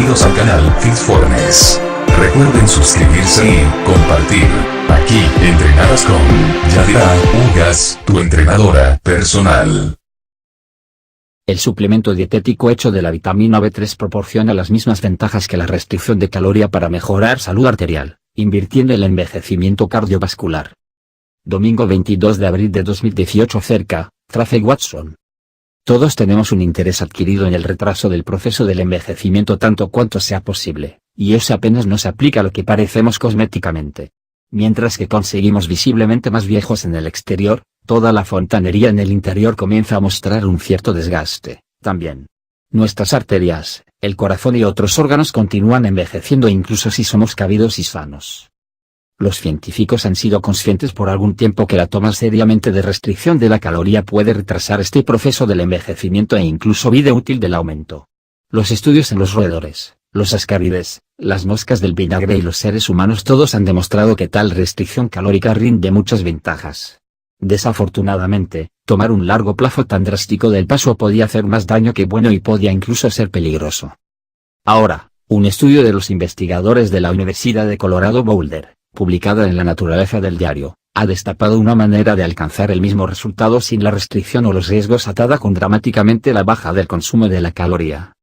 Bienvenidos al canal Fitfornes. Recuerden suscribirse y compartir. Aquí entrenarás con Yadira Ugas, tu entrenadora personal. El suplemento dietético hecho de la vitamina B3 proporciona las mismas ventajas que la restricción de caloría para mejorar salud arterial, invirtiendo en el envejecimiento cardiovascular. Domingo 22 de abril de 2018 cerca, Trace Watson. Todos tenemos un interés adquirido en el retraso del proceso del envejecimiento tanto cuanto sea posible, y eso apenas nos aplica a lo que parecemos cosméticamente. Mientras que conseguimos visiblemente más viejos en el exterior, toda la fontanería en el interior comienza a mostrar un cierto desgaste, también. Nuestras arterias, el corazón y otros órganos continúan envejeciendo incluso si somos cabidos y sanos. Los científicos han sido conscientes por algún tiempo que la toma seriamente de restricción de la caloría puede retrasar este proceso del envejecimiento e incluso vida útil del aumento. Los estudios en los roedores, los ascárides, las moscas del vinagre y los seres humanos todos han demostrado que tal restricción calórica rinde muchas ventajas. Desafortunadamente, tomar un largo plazo tan drástico del paso podía hacer más daño que bueno y podía incluso ser peligroso. Ahora, un estudio de los investigadores de la Universidad de Colorado Boulder, publicada en la Naturaleza del Diario, ha destapado una manera de alcanzar el mismo resultado sin la restricción o los riesgos atada con dramáticamente la baja del consumo de la caloría.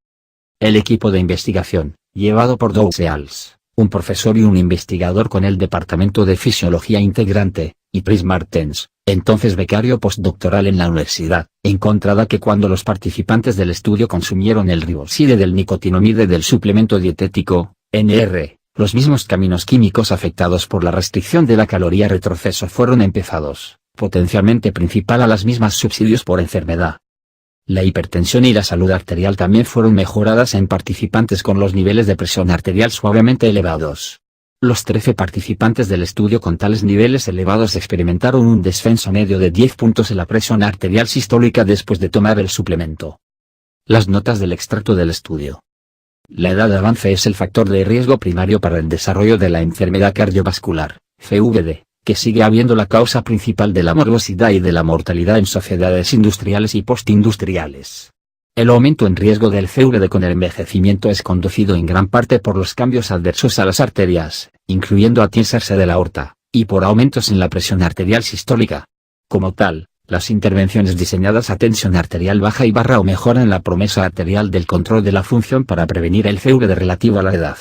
El equipo de investigación, llevado por Doug Seals, un profesor y un investigador con el Departamento de Fisiología Integrante, y Chris Martens, entonces becario postdoctoral en la universidad, encontraba que cuando los participantes del estudio consumieron el riboside del nicotinamide del suplemento dietético, NR, los mismos caminos químicos afectados por la restricción de la caloría retroceso fueron empezados, potencialmente principal a las mismas subsidios por enfermedad. La hipertensión y la salud arterial también fueron mejoradas en participantes con los niveles de presión arterial suavemente elevados. Los 13 participantes del estudio con tales niveles elevados experimentaron un descenso medio de 10 puntos en la presión arterial sistólica después de tomar el suplemento. Las notas del extracto del estudio. La edad de avance es el factor de riesgo primario para el desarrollo de la enfermedad cardiovascular, CVD, que sigue habiendo la causa principal de la morbosidad y de la mortalidad en sociedades industriales y postindustriales. El aumento en riesgo del CVD con el envejecimiento es conducido en gran parte por los cambios adversos a las arterias, incluyendo atiensarse de la aorta, y por aumentos en la presión arterial sistólica. Como tal, las intervenciones diseñadas a tensión arterial baja y barra o mejoran la promesa arterial del control de la función para prevenir el CVD relativo a la edad.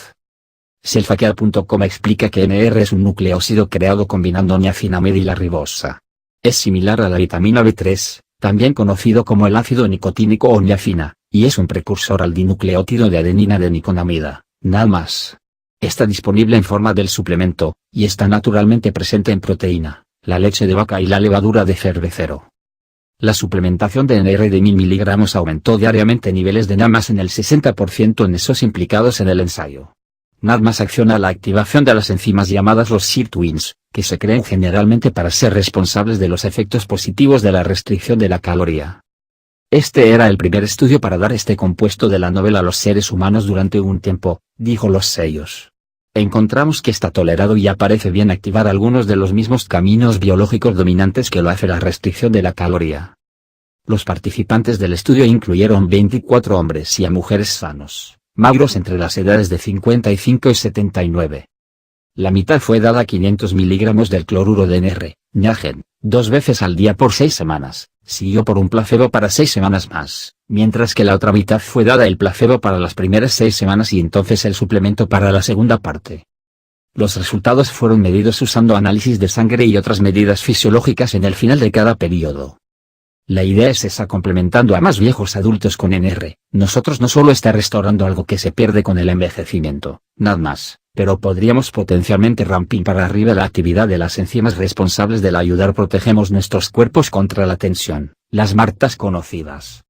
Selfacare.com explica que NR es un nucleósido creado combinando niacinamida y la ribosa. Es similar a la vitamina B3, también conocido como el ácido nicotínico o niacina, y es un precursor al dinucleótido de adenina de niconamida, nada más. Está disponible en forma del suplemento, y está naturalmente presente en proteína, la leche de vaca y la levadura de cervecero. La suplementación de NR de 1000 mg aumentó diariamente niveles de NADMAS en el 60% en esos implicados en el ensayo. NADMAS acciona la activación de las enzimas llamadas los sirtuins, que se creen generalmente para ser responsables de los efectos positivos de la restricción de la caloría. Este era el primer estudio para dar este compuesto de la novela a los seres humanos durante un tiempo, dijo los sellos. Encontramos que está tolerado y aparece bien activar algunos de los mismos caminos biológicos dominantes que lo hace la restricción de la caloría. Los participantes del estudio incluyeron 24 hombres y a mujeres sanos, magros entre las edades de 55 y 79. La mitad fue dada 500 miligramos del cloruro de NR, NaGen, 2 veces al día por 6 semanas, siguió por un placebo para 6 semanas más, mientras que la otra mitad fue dada el placebo para las primeras 6 semanas y entonces el suplemento para la segunda parte. Los resultados fueron medidos usando análisis de sangre y otras medidas fisiológicas en el final de cada periodo. La idea es esa: complementando a más viejos adultos con NR, nosotros no solo está restaurando algo que se pierde con el envejecimiento, nada más, pero podríamos potencialmente ramping para arriba la actividad de las enzimas responsables de la ayudar. Protegemos nuestros cuerpos contra la tensión, las martas conocidas.